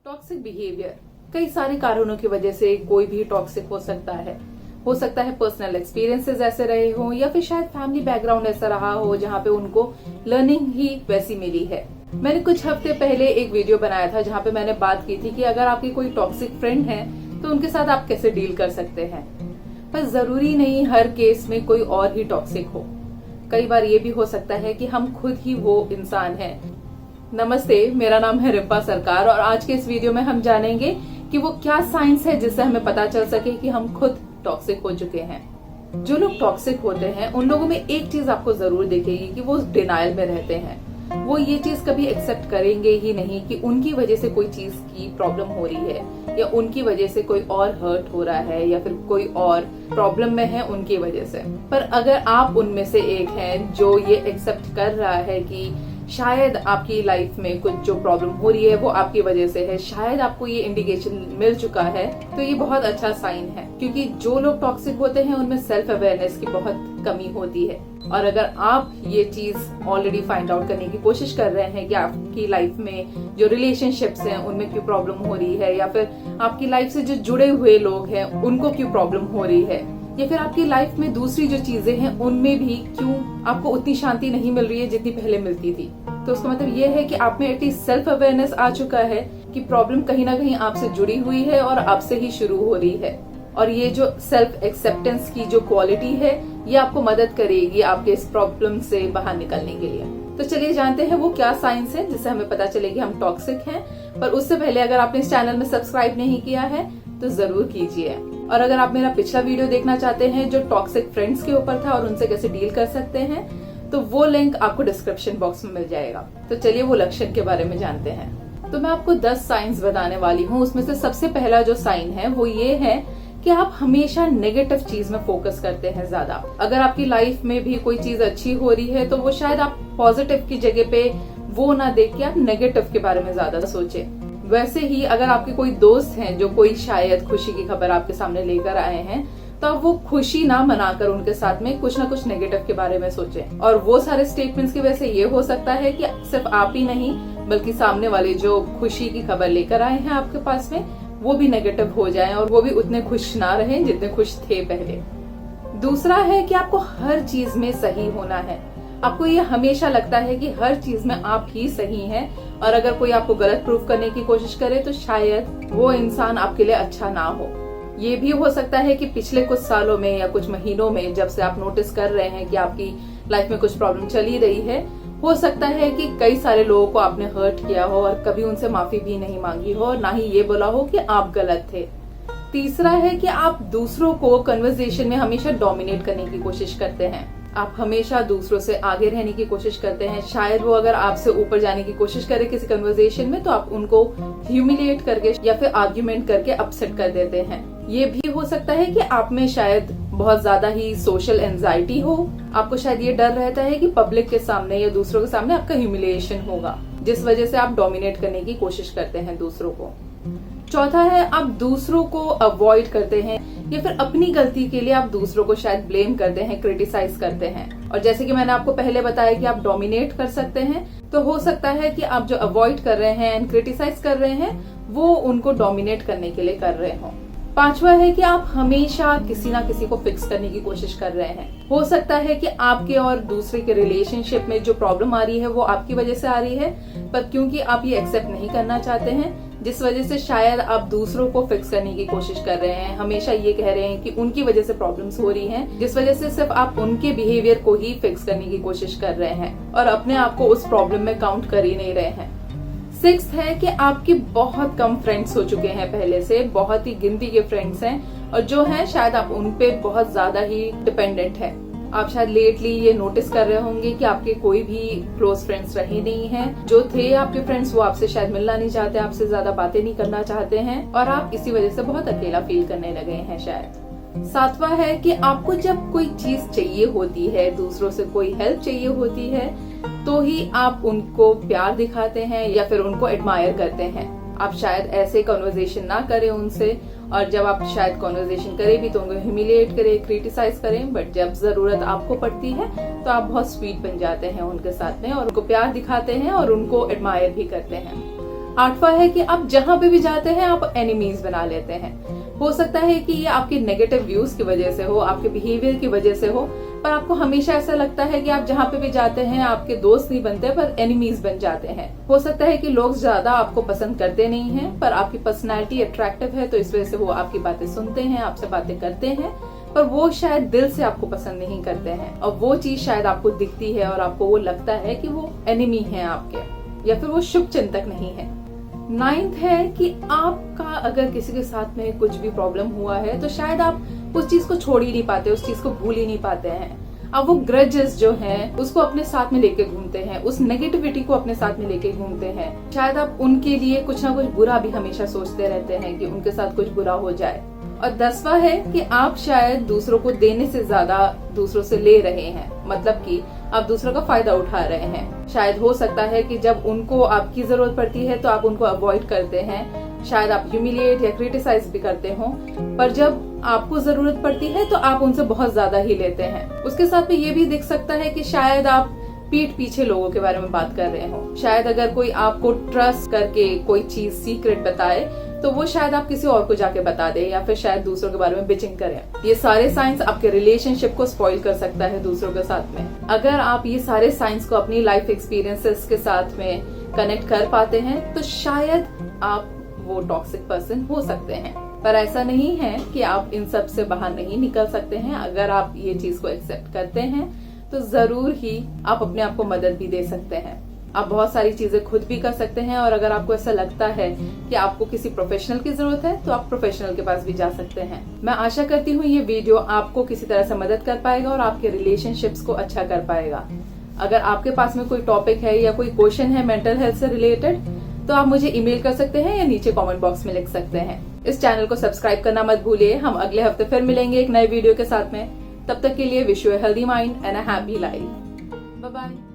Toxic behaviour कई सारे कारणों की वजह से कोई भी टॉक्सिक हो सकता है। पर्सनल एक्सपीरियंसेस ऐसे रहे हो या फिर शायद फैमिली बैकग्राउंड ऐसा रहा हो जहाँ पे उनको लर्निंग ही वैसी मिली है। मैंने कुछ हफ्ते पहले एक वीडियो बनाया था जहाँ पे मैंने बात की थी कि अगर आपकी कोई टॉक्सिक फ्रेंड है तो उनके साथ आप कैसे डील कर सकते हैं। पर जरूरी नहीं हर केस में कोई और ही टॉक्सिक हो। कई बार ये भी हो सकता है कि हम खुद ही वो इंसान हैं। नमस्ते, मेरा नाम है रिम्पा सरकार और आज के इस वीडियो में हम जानेंगे कि वो क्या साइंस है जिससे हमें पता चल सके कि हम खुद टॉक्सिक हो चुके हैं। जो लोग टॉक्सिक होते हैं उन लोगों में एक चीज आपको जरूर दिखेगी कि वो डिनायल में रहते हैं। वो ये चीज कभी एक्सेप्ट करेंगे ही नहीं कि उनकी वजह से कोई चीज की प्रॉब्लम हो रही है या उनकी वजह से कोई और हर्ट हो रहा है या फिर कोई और प्रॉब्लम में है उनकी वजह से। पर अगर आप उनमें से एक हैं जो ये एक्सेप्ट कर रहा है कि शायद आपकी लाइफ में कुछ जो प्रॉब्लम हो रही है वो आपकी वजह से है, शायद आपको ये इंडिकेशन मिल चुका है, तो ये बहुत अच्छा साइन है। क्योंकि जो लोग टॉक्सिक होते हैं उनमें सेल्फ अवेयरनेस की बहुत कमी होती है। और अगर आप ये चीज ऑलरेडी फाइंड आउट करने की कोशिश कर रहे हैं कि आपकी लाइफ में जो रिलेशनशिप्स हैं उनमें क्यों प्रॉब्लम हो रही है या फिर आपकी लाइफ से जो जुड़े हुए लोग हैं उनको क्यों प्रॉब्लम हो रही है या फिर आपकी लाइफ में दूसरी जो चीजें हैं उनमें भी क्यों आपको उतनी शांति नहीं मिल रही है जितनी पहले मिलती थी, तो उसका मतलब ये है कि आप में एटलीस्ट सेल्फ अवेयरनेस आ चुका है कि प्रॉब्लम कहीं ना कहीं आपसे जुड़ी हुई है और आपसे ही शुरू हो रही है। और ये जो सेल्फ एक्सेप्टेंस की जो क्वालिटी है ये आपको मदद करेगी आपके इस प्रॉब्लम से बाहर निकलने के लिए। तो चलिए जानते हैं वो क्या साइंस है जिससे हमें पता चलेगी हम टॉक्सिक हैं। पर उससे पहले अगर आपने इस चैनल में सब्सक्राइब नहीं किया है तो जरूर कीजिए। और अगर आप मेरा पिछला वीडियो देखना चाहते हैं जो टॉक्सिक फ्रेंड्स के ऊपर था और उनसे कैसे डील कर सकते हैं तो वो लिंक आपको डिस्क्रिप्शन बॉक्स में मिल जाएगा। तो चलिए वो लक्षण के बारे में जानते हैं। तो मैं आपको 10 साइंस बताने वाली हूँ। उसमें से सबसे पहला जो साइन है वो ये है कि आप हमेशा नेगेटिव चीज में फोकस करते हैं ज्यादा। अगर आपकी लाइफ में भी कोई चीज अच्छी हो रही है तो वो शायद आप पॉजिटिव की जगह पे वो ना देख के आप नेगेटिव के बारे में ज्यादा सोचे। वैसे ही अगर आपके कोई दोस्त हैं जो कोई शायद खुशी की खबर आपके सामने लेकर आए हैं तो आप वो खुशी ना मनाकर उनके साथ में कुछ ना कुछ नेगेटिव के बारे में सोचें। और वो सारे स्टेटमेंट्स की वजह से ये हो सकता है कि सिर्फ आप ही नहीं बल्कि सामने वाले जो खुशी की खबर लेकर आए हैं आपके पास में वो भी नेगेटिव हो जाएं और वो भी उतने खुश ना रहें जितने खुश थे पहले। दूसरा है कि आपको हर चीज में सही होना है। आपको ये हमेशा लगता है कि हर चीज में आप ही सही हैं और अगर कोई आपको गलत प्रूफ करने की कोशिश करे तो शायद वो इंसान आपके लिए अच्छा ना हो। ये भी हो सकता है कि पिछले कुछ सालों में या कुछ महीनों में जब से आप नोटिस कर रहे हैं कि आपकी लाइफ में कुछ प्रॉब्लम चली रही है, हो सकता है कि कई सारे लोगों को आपने हर्ट किया हो और कभी उनसे माफी भी नहीं मांगी हो और ना ही ये बोला हो कि आप गलत थे। तीसरा है कि आप दूसरों को कन्वर्सेशन में हमेशा डोमिनेट करने की कोशिश करते हैं। आप हमेशा दूसरों से आगे रहने की कोशिश करते हैं। शायद वो अगर आपसे ऊपर जाने की कोशिश करे किसी कन्वर्सेशन में तो आप उनको ह्यूमिलिएट करके या फिर आर्ग्यूमेंट करके अपसेट कर देते हैं। ये भी हो सकता है कि आप में शायद बहुत ज्यादा ही सोशल एंजाइटी हो। आपको शायद ये डर रहता है कि पब्लिक के सामने या दूसरों के सामने आपका ह्यूमिलिएशन होगा, जिस वजह से आप डोमिनेट करने की कोशिश करते हैं दूसरों को। चौथा है आप दूसरों को अवॉइड करते हैं या फिर अपनी गलती के लिए आप दूसरों को शायद ब्लेम करते हैं, क्रिटिसाइज करते हैं। और जैसे कि मैंने आपको पहले बताया कि आप डोमिनेट कर सकते हैं, तो हो सकता है कि आप जो अवॉइड कर रहे हैं एंड क्रिटिसाइज कर रहे हैं वो उनको डोमिनेट करने के लिए कर रहे हो। पांचवा है कि आप हमेशा किसी ना किसी को फिक्स करने की कोशिश कर रहे हैं। हो सकता है कि आपके और दूसरे के रिलेशनशिप में जो प्रॉब्लम आ रही है वो आपकी वजह से आ रही है, पर क्योंकि आप ये एक्सेप्ट नहीं करना चाहते हैं जिस वजह से शायद आप दूसरों को फिक्स करने की कोशिश कर रहे हैं। हमेशा ये कह रहे हैं कि उनकी वजह से प्रॉब्लम्स हो रही हैं, जिस वजह से सिर्फ आप उनके बिहेवियर को ही फिक्स करने की कोशिश कर रहे हैं और अपने आप को उस प्रॉब्लम में काउंट कर ही नहीं रहे हैं। सिक्स्थ है कि आपके बहुत कम फ्रेंड्स हो चुके हैं पहले से, बहुत ही गिनती के फ्रेंड्स हैं और जो हैं शायद आप उन पे बहुत ज्यादा ही डिपेंडेंट है। आप शायद लेटली ये नोटिस कर रहे होंगे कि आपके कोई भी क्लोज फ्रेंड्स रहे नहीं हैं। जो थे आपके फ्रेंड्स वो आपसे शायद मिलना नहीं चाहते, आपसे ज्यादा बातें नहीं करना चाहते हैं और आप इसी वजह से बहुत अकेला फील करने लगे हैं शायद। सातवां है कि आपको जब कोई चीज चाहिए होती है, दूसरों से कोई हेल्प चाहिए होती है, तो ही आप उनको प्यार दिखाते हैं या फिर उनको एडमायर करते हैं। आप शायद ऐसे कन्वर्सेशन ना करें उनसे और जब आप शायद कॉन्वर्जेशन करें भी तो उनको ह्यूमिलिएट करें, क्रिटिसाइज करें, बट जब जरूरत आपको पड़ती है तो आप बहुत स्वीट बन जाते हैं उनके साथ में और उनको प्यार दिखाते हैं और उनको एडमायर भी करते हैं। 8वां है कि आप जहां पे भी जाते हैं आप एनिमीज बना लेते हैं। हो सकता है कि ये आपके नेगेटिव व्यूज की वजह से हो, आपके बिहेवियर की वजह से हो, पर आपको हमेशा ऐसा लगता है कि आप जहां पे भी जाते हैं आपके दोस्त नहीं बनते पर एनिमीज बन जाते हैं। हो सकता है कि लोग ज्यादा आपको पसंद करते नहीं हैं, पर आपकी पर्सनैलिटी अट्रैक्टिव है तो इस वजह से वो आपकी बातें सुनते हैं, आपसे बातें करते हैं, पर वो शायद दिल से आपको पसंद नहीं करते हैं और वो चीज शायद आपको दिखती है और आपको वो लगता है कि वो एनिमी है आपके या फिर वो शुभ चिंतक नहीं है। 9th है कि आपका अगर किसी के साथ में कुछ भी प्रॉब्लम हुआ है तो शायद आप उस चीज को छोड़ ही नहीं पाते, उस चीज को भूल ही नहीं पाते हैं। आप वो ग्रजेस जो हैं उसको अपने साथ में लेके घूमते हैं, उस नेगेटिविटी को अपने साथ में लेके घूमते हैं। शायद आप उनके लिए कुछ ना कुछ बुरा भी हमेशा सोचते रहते हैं कि उनके साथ कुछ बुरा हो जाए। और 10वां है कि आप शायद दूसरों को देने से ज्यादा दूसरों से ले रहे हैं, मतलब कि आप दूसरों का फायदा उठा रहे हैं। शायद हो सकता है कि जब उनको आपकी जरूरत पड़ती है तो आप उनको अवॉइड करते हैं, शायद आप ह्यूमिलिएट या क्रिटिसाइज भी करते हो, पर जब आपको जरूरत पड़ती है तो आप उनसे बहुत ज्यादा ही लेते हैं। उसके साथ में ये भी दिख सकता है कि शायद आप पीठ पीछे लोगों के बारे में बात कर रहे हो। शायद अगर कोई आपको ट्रस्ट करके कोई चीज सीक्रेट बताए तो वो शायद आप किसी और को जाके बता दे या फिर शायद दूसरों के बारे में बिचिंग करें। ये सारे साइंस आपके रिलेशनशिप को स्पॉइल कर सकता है दूसरों के साथ में। अगर आप ये सारे साइंस को अपनी लाइफ एक्सपीरियंसेस के साथ में कनेक्ट कर पाते हैं तो शायद आप वो टॉक्सिक पर्सन हो सकते हैं, पर ऐसा नहीं है कि आप इन सब से बाहर नहीं निकल सकते हैं। अगर आप ये चीज को एक्सेप्ट करते हैं तो जरूर ही आप अपने आप को मदद भी दे सकते हैं। आप बहुत सारी चीजें खुद भी कर सकते हैं और अगर आपको ऐसा लगता है कि आपको किसी प्रोफेशनल की जरूरत है तो आप प्रोफेशनल के पास भी जा सकते हैं। मैं आशा करती हूँ ये वीडियो आपको किसी तरह से मदद कर पाएगा और आपके रिलेशनशिप्स को अच्छा कर पाएगा। अगर आपके पास में कोई टॉपिक है या कोई क्वेश्चन है मेंटल हेल्थ से रिलेटेड तो आप मुझे ईमेल कर सकते हैं या नीचे कमेंट बॉक्स में लिख सकते हैं। इस चैनल को सब्सक्राइब करना मत भूलिए। हम अगले हफ्ते फिर मिलेंगे एक नए वीडियो के साथ में। तब तक के लिए wish you a healthy mind and a happy life. Bye bye.